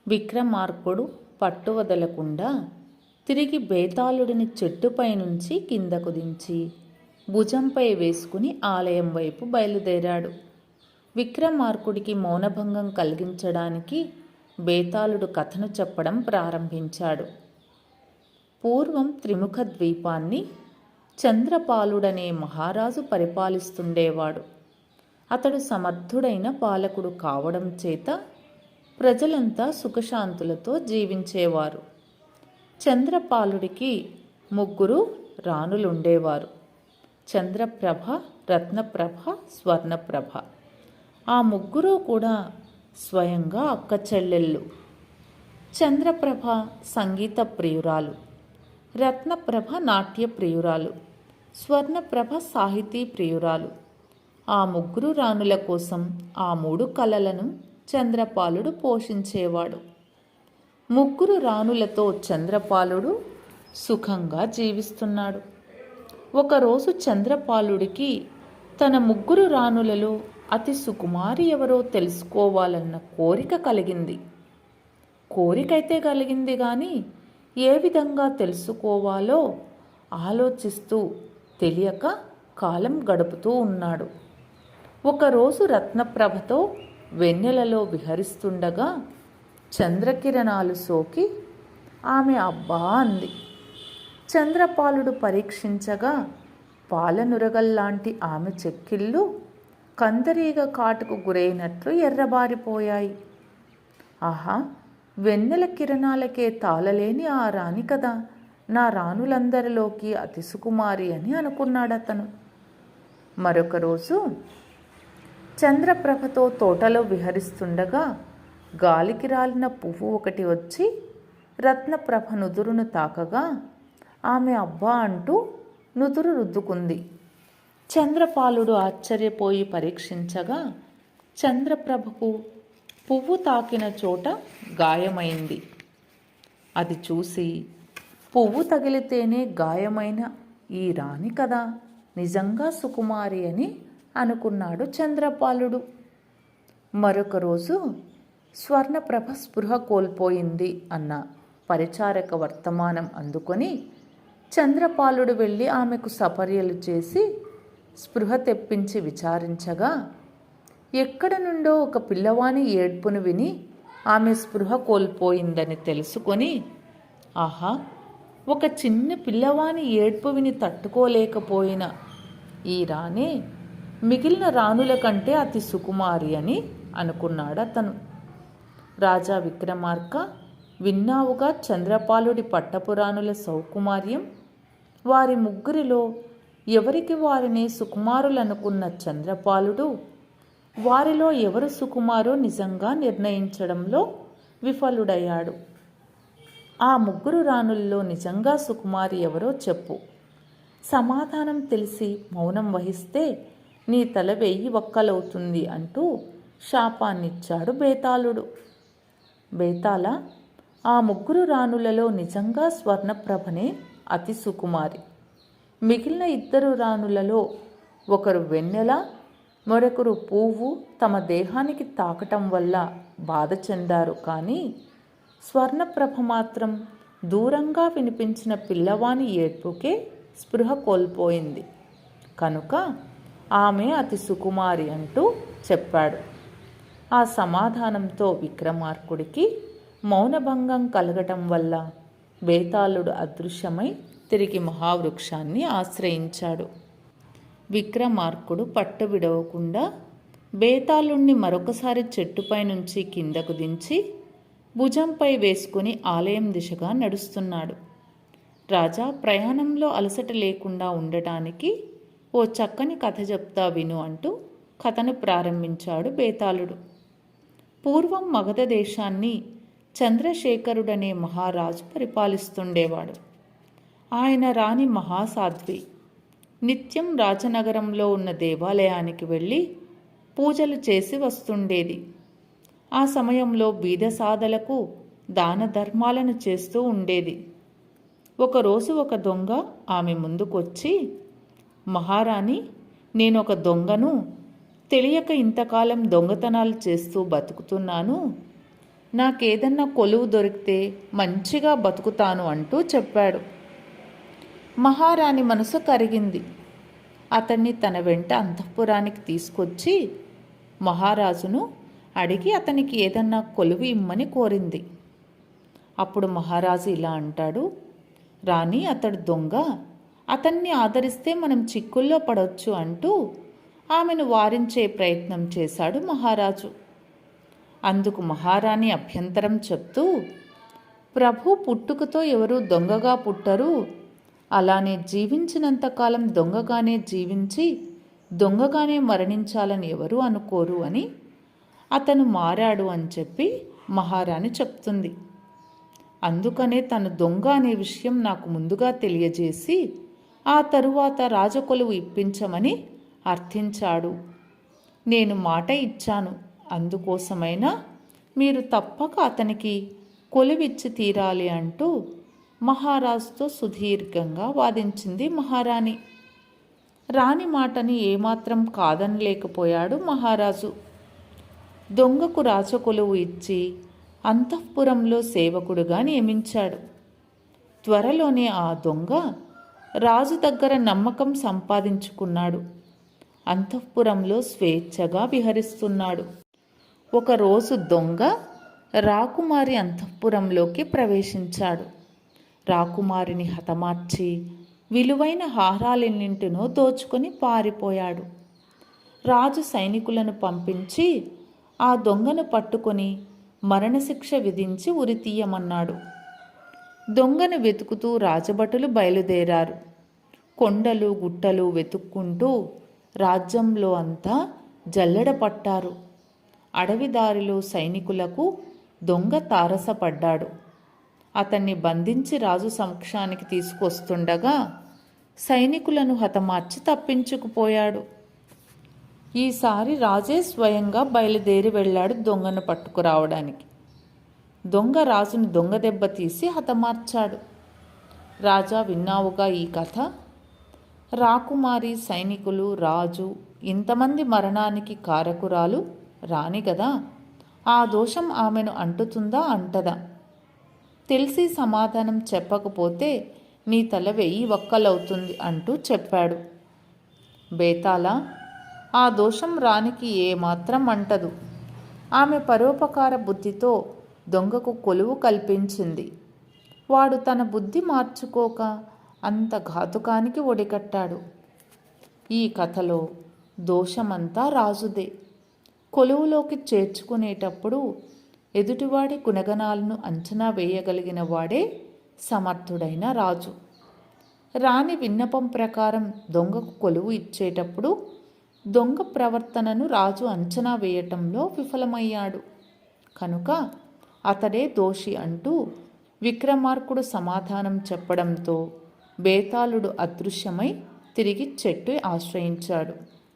విక్రమార్కుడు పట్టు వదలకుండా తిరిగి బేతాళుడిని చెట్టుపై నుంచి కిందకు దించి భుజంపై వేసుకుని ఆలయం వైపు బయలుదేరాడు. విక్రమార్కుడికి మౌనభంగం కలిగించడానికి బేతాళుడు కథను చెప్పడం ప్రారంభించాడు. పూర్వం త్రిముఖ ద్వీపాన్ని చంద్రపాలుడనే మహారాజు పరిపాలిస్తుండేవాడు. అతడు సమర్థుడైన పాలకుడు కావడం చేత ప్రజలంతా సుఖశాంతులతో జీవించేవారు. చంద్రపాలుడికి 3 రాణులుండేవారు. చంద్రప్రభ, రత్నప్రభ, స్వర్ణప్రభ. ఆ 3 కూడా స్వయంగా అక్క చెల్లెళ్ళు. చంద్రప్రభ సంగీత ప్రియురాలు, రత్నప్రభ నాట్య ప్రియురాలు, స్వర్ణప్రభ సాహితీ ప్రియురాలు. ఆ 3 రాణుల కోసం ఆ 3 కళలను చంద్రపాలుడు పోషించేవాడు. 3 రాణులతో చంద్రపాలుడు సుఖంగా జీవిస్తున్నాడు. ఒకరోజు చంద్రపాలుడికి తన 3 రాణులలో అతి సుకుమారి ఎవరో తెలుసుకోవాలన్న కోరిక కలిగింది. కోరికైతే కలిగింది కానీ ఏ విధంగా తెలుసుకోవాలో ఆలోచిస్తూ తెలియక కాలం గడుపుతూ ఉన్నాడు. ఒకరోజు రత్నప్రభతో వెన్నెలలో విహరిస్తుండగా చంద్రకిరణాలు సోకి ఆమె అబ్బా అంది. చంద్రపాలుడు పరీక్షించగా పాలనురగల్లాంటి ఆమె చెక్కిళ్ళు కందరీగ కాటుకు గురైనట్లు ఎర్రబారిపోయాయి. ఆహా, వెన్నెల కిరణాలకే తాళలేని ఆ రాణి కదా నా రాణులందరిలోకి అతి సుకుమారి అని అనుకున్నాడతను. మరొక రోజు చంద్రప్రభతో తోటలో విహరిస్తుండగా గాలికి రాలిన పువ్వు ఒకటి వచ్చి రత్నప్రభ నుదురును తాకగా ఆమె అబ్బా అంటూ నుదురు రుద్దుకుంది. చంద్రపాలుడు ఆశ్చర్యపోయి పరీక్షించగా చంద్రప్రభకు పువ్వు తాకిన చోట గాయమైంది. అది చూసి పువ్వు తగిలితేనే గాయమైన ఈ రాణి కదా నిజంగా సుకుమారి అని అనుకున్నాడు చంద్రపాలుడు. మరొక రోజు స్వర్ణప్రభ స్పృహ కోల్పోయింది అన్న పరిచారక వర్తమానం అందుకొని చంద్రపాలుడు వెళ్ళి ఆమెకు సపర్యలు చేసి స్పృహ తెప్పించి విచారించగా ఎక్కడ నుండో ఒక పిల్లవాని ఏడ్పును విని ఆమె స్పృహ కోల్పోయిందని తెలుసుకొని ఆహా, ఒక చిన్న పిల్లవాని ఏడ్పు విని తట్టుకోలేకపోయిన ఈ రాణి మిగిలిన రాణుల కంటే అతి సుకుమారి అని అనుకున్నాడు అతను. రాజా విక్రమార్క, విన్నావుగా చంద్రపాలుడి పట్టపురాణుల సౌకుమార్యం. వారి 3లో ఎవరికి వారిని సుకుమారులనుకున్న చంద్రపాలుడు వారిలో ఎవరు సుకుమారో నిజంగా నిర్ణయించడంలో విఫలుడయ్యాడు. ఆ 3 రాణుల్లో నిజంగా సుకుమారి ఎవరో చెప్పు. సమాధానం తెలిసి మౌనం వహిస్తే నీ తల 1000 వక్కలవుతుంది అంటూ శాపాన్నిచ్చాడు బేతాళుడు. బేతాళ, ఆ 3 రాణులలో నిజంగా స్వర్ణప్రభనే అతి సుకుమారి. మిగిలిన 2 రాణులలో ఒకరు వెన్నెల, మరొకరు పువ్వు తమ దేహానికి తాకటం వల్ల బాధ చెందారు. కానీ స్వర్ణప్రభ మాత్రం దూరంగా వినిపించిన పిల్లవాని ఏడ్పుకే స్పృహ కోల్పోయింది కనుక ఆమె అతి సుకుమారి అంటూ చెప్పాడు. ఆ సమాధానంతో విక్రమార్కుడికి మౌనభంగం కలగటం వల్ల బేతాళుడు అదృశ్యమై తిరిగి మహావృక్షాన్ని ఆశ్రయించాడు. విక్రమార్కుడు పట్టు విడవకుండా బేతాళుణ్ణి మరొకసారి చెట్టుపై నుంచి కిందకు దించి భుజంపై వేసుకుని ఆలయం దిశగా నడుస్తున్నాడు. రాజా, ప్రయాణంలో అలసట లేకుండా ఉండటానికి ఓ చక్కని కథ చెప్తా విను అంటూ కథను ప్రారంభించాడు బేతాళుడు. పూర్వం మగధ దేశాన్ని చంద్రశేఖరుడనే మహారాజు పరిపాలిస్తుండేవాడు. ఆయన రాణి మహాసాధ్వి. నిత్యం రాజనగరంలో ఉన్న దేవాలయానికి వెళ్ళి పూజలు చేసి వస్తుండేది. ఆ సమయంలో బీదసాదలకు దాన ధర్మాలను చేస్తూ ఉండేది. ఒకరోజు ఒక దొంగ ఆమె ముందుకొచ్చి, మహారాణి, నేనొక దొంగను, తెలియక ఇంతకాలం దొంగతనాలు చేస్తూ బతుకుతున్నాను. నాకేదన్నా కొలువు దొరికితే మంచిగా బతుకుతాను అంటూ చెప్పాడు. మహారాణి మనసు కరిగింది. అతన్ని తన వెంట అంతఃపురానికి తీసుకొచ్చి మహారాజును అడిగి అతనికి ఏదన్నా కొలువు ఇమ్మని కోరింది. అప్పుడు మహారాజు ఇలా అంటాడు, రాణి, అతడు దొంగ, అతన్ని ఆదరిస్తే మనం చిక్కుల్లో పడవచ్చు అంటూ ఆమెను వారించే ప్రయత్నం చేశాడు మహారాజు. అందుకు మహారాణి అభ్యంతరం చెప్తూ, ప్రభు పుట్టుకతో ఎవరూ దొంగగా పుట్టరు, అలానే జీవించినంతకాలం దొంగగానే జీవించి దొంగగానే మరణించాలని ఎవరూ అనుకోరు అని అతను మారాడు అని చెప్పి మహారాణి చెప్తుంది. అందుకనే తను దొంగ అనే విషయం నాకు ముందుగా తెలియజేసి ఆ తరువాత రాజకొలువు ఇప్పించమని అర్థించాడు. నేను మాట ఇచ్చాను, అందుకోసమైనా మీరు తప్పక అతనికి కొలువిచ్చి తీరాలి అంటూ మహారాజుతో సుదీర్ఘంగా వాదించింది మహారాణి. రాణి మాటని ఏమాత్రం కాదనలేకపోయాడు మహారాజు. దొంగకు రాజకొలువు ఇచ్చి అంతఃపురంలో సేవకుడుగా నియమించాడు. త్వరలోనే ఆ దొంగ రాజు దగ్గర నమ్మకం సంపాదించుకున్నాడు. అంతఃపురంలో స్వేచ్ఛగా విహరిస్తున్నాడు. ఒకరోజు దొంగ రాకుమారి అంతఃపురంలోకి ప్రవేశించాడు. రాకుమారిని హతమార్చి విలువైన హారాలెన్నింటినో దోచుకొని పారిపోయాడు. రాజు సైనికులను పంపించి ఆ దొంగను పట్టుకొని మరణశిక్ష విధించి ఉరితీయమన్నాడు. దొంగను వెతుకుతూ రాజభటులు బయలుదేరారు. కొండలు గుట్టలు వెతుక్కుంటూ రాజ్యంలో అంతా జల్లెడ పట్టారు. అడవిదారిలో సైనికులకు దొంగ తారసపడ్డాడు. అతన్ని బంధించి రాజు సమక్షానికి తీసుకొస్తుండగా సైనికులను హతమార్చి తప్పించుకుపోయాడు. ఈసారి రాజే స్వయంగా బయలుదేరి వెళ్ళాడు దొంగను పట్టుకురావడానికి. దొంగ రాజును దొంగ దెబ్బ తీసి హతమార్చాడు. రాజా, విన్నావుగా ఈ కథ? రాకుమారి, సైనికులు, రాజు ఇంతమంది మరణానికి కారకురాలు రాణి గదా. ఆ దోషం ఆమెను అంటుతుందా అంటదా? తెలిసి సమాధానం చెప్పకపోతే నీ తల 1000 వక్కలవుతుంది అంటూ చెప్పాడు. బేతాళ, ఆ దోషం రాణికి ఏమాత్రం అంటదు. ఆమె పరోపకార బుద్ధితో దొంగకు కొలువు కల్పించింది. వాడు తన బుద్ధి మార్చుకోక అంత ఘాతుకానికి ఒడికట్టాడు. ఈ కథలో దోషమంతా రాజుదే. కొలువులోకి చేర్చుకునేటప్పుడు ఎదుటివాడి గుణగణాలను అంచనా వేయగలిగిన వాడే సమర్థుడైన రాజు. రాణి విన్నపం ప్రకారం దొంగకు కొలువు ఇచ్చేటప్పుడు దొంగ ప్రవర్తనను రాజు అంచనా వేయటంలో విఫలమయ్యాడు. కనుక అతడే దోషి అంటూ విక్రమార్కుడు సమాధానం చెప్పడంతో బేతాళుడు అదృశ్యమై తిరిగి చెట్టు ఆశ్రయించాడు.